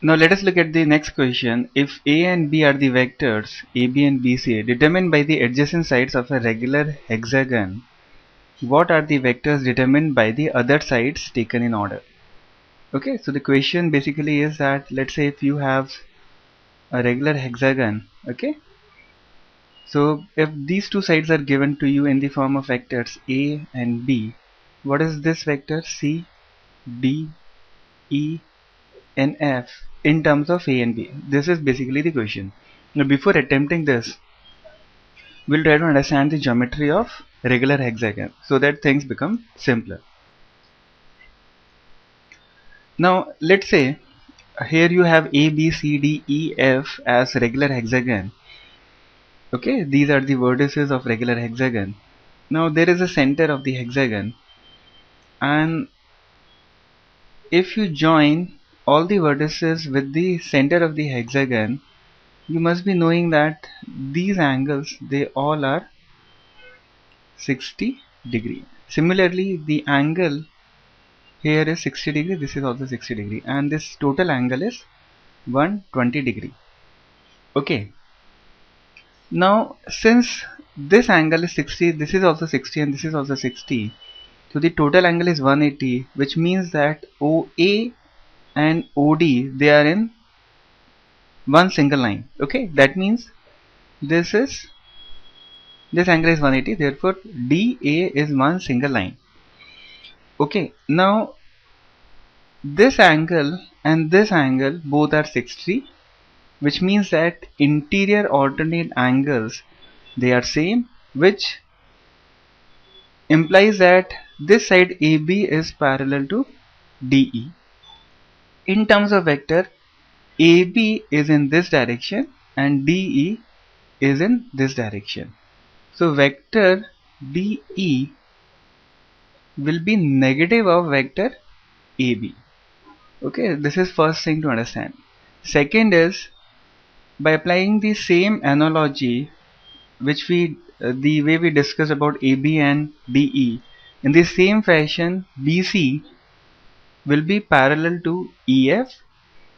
Now let us look at the next question. If A and B are the vectors AB and BC determined by the adjacent sides of a regular hexagon, what are the vectors determined by the other sides taken in order? Okay, so the question basically is that, let's say if you have a regular hexagon, okay, so if these two sides are given to you in the form of vectors A and B, what is this vector C, D, E and F in terms of A and B? This is basically the question. Now before attempting this, we'll try to understand the geometry of regular hexagon so that things become simpler. Now let's say here you have A, B, C, D, E, F as regular hexagon. Okay, these are the vertices of regular hexagon. Now there is a center of the hexagon, and if you join all the vertices with the center of the hexagon, you must be knowing that these angles, they all are 60 degree. Similarly, the angle here is 60 degree, this is also 60 degree, and this total angle is 120 degree. Okay, now since this angle is 60, this is also 60 and this is also 60, so the total angle is 180, which means that OA and OD, they are in one single line. Okay, that means this angle is 180, therefore DA is one single line. Okay, now this angle and this angle both are 60, which means that interior alternate angles, they are same, which implies that this side AB is parallel to DE. In terms of vector, AB is in this direction and DE is in this direction. So vector DE will be negative of vector AB. Okay, this is first thing to understand. Second is, by applying the same analogy which the way we discussed about AB and DE, in the same fashion BC will be parallel to EF,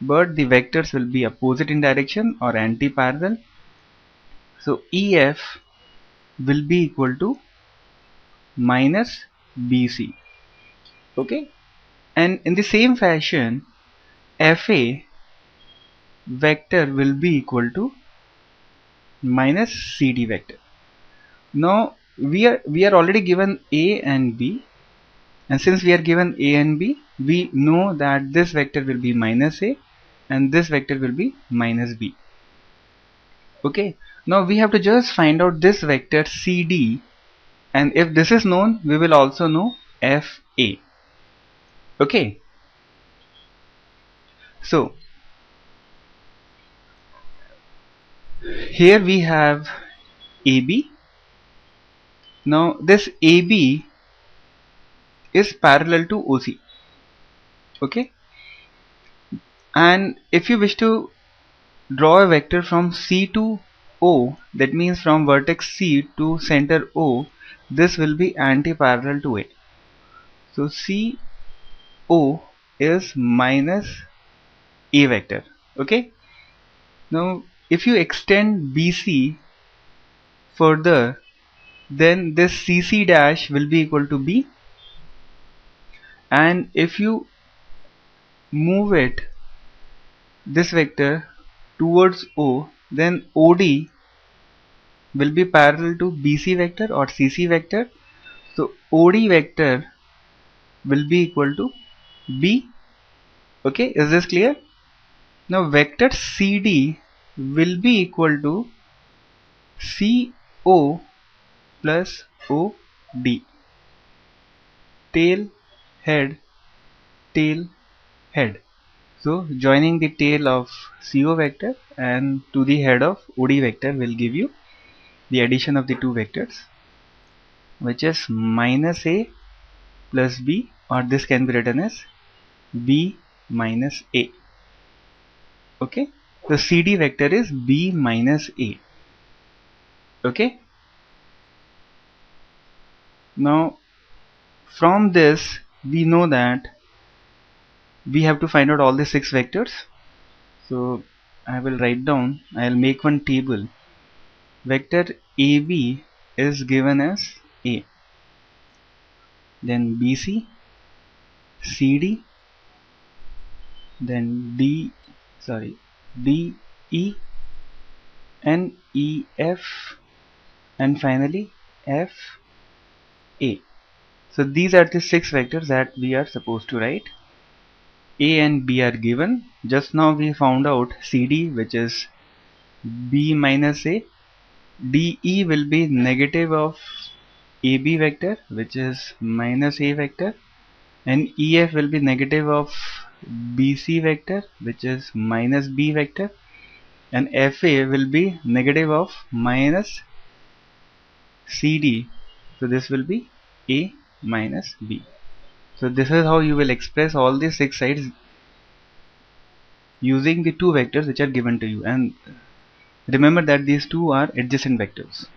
but the vectors will be opposite in direction or anti-parallel. So EF will be equal to minus BC. Okay, and in the same fashion FA vector will be equal to minus CD vector. Now we are already given A and B, and since we are given A and B, we know that this vector will be minus A and this vector will be minus B. Okay, now we have to just find out this vector CD, and if this is known, we will also know FA. Okay, so here we have AB. Now this AB is parallel to OC. Okay, and if you wish to draw a vector from C to O, that means from vertex C to center O, this will be anti-parallel to A. So CO is minus A vector. Okay, now if you extend BC further, then this CC dash will be equal to B, and if you move it, this vector, towards O, then OD will be parallel to BC vector or CC vector. So OD vector will be equal to B. Okay, is this clear? Now vector CD will be equal to CO plus OD. Tail, head, tail, head. So joining the tail of CO vector and to the head of OD vector will give you the addition of the two vectors, which is minus A plus B, or this can be written as B minus A. Okay, so CD vector is B minus A. Okay, now from this we know that we have to find out all the 6 vectors. So I will write down, I'll make one table. Vector AB is given as A, then BC, CD, then DE and EF, and finally FA. So these are the 6 vectors that we are supposed to write. A and B are given. Just now we found out CD, which is B minus A. DE will be negative of AB vector, which is minus A vector, and EF will be negative of BC vector, which is minus B vector, and FA will be negative of minus CD. So this will be A minus B. So this is how you will express all the 6 sides using the 2 vectors which are given to you, and remember that these two are adjacent vectors.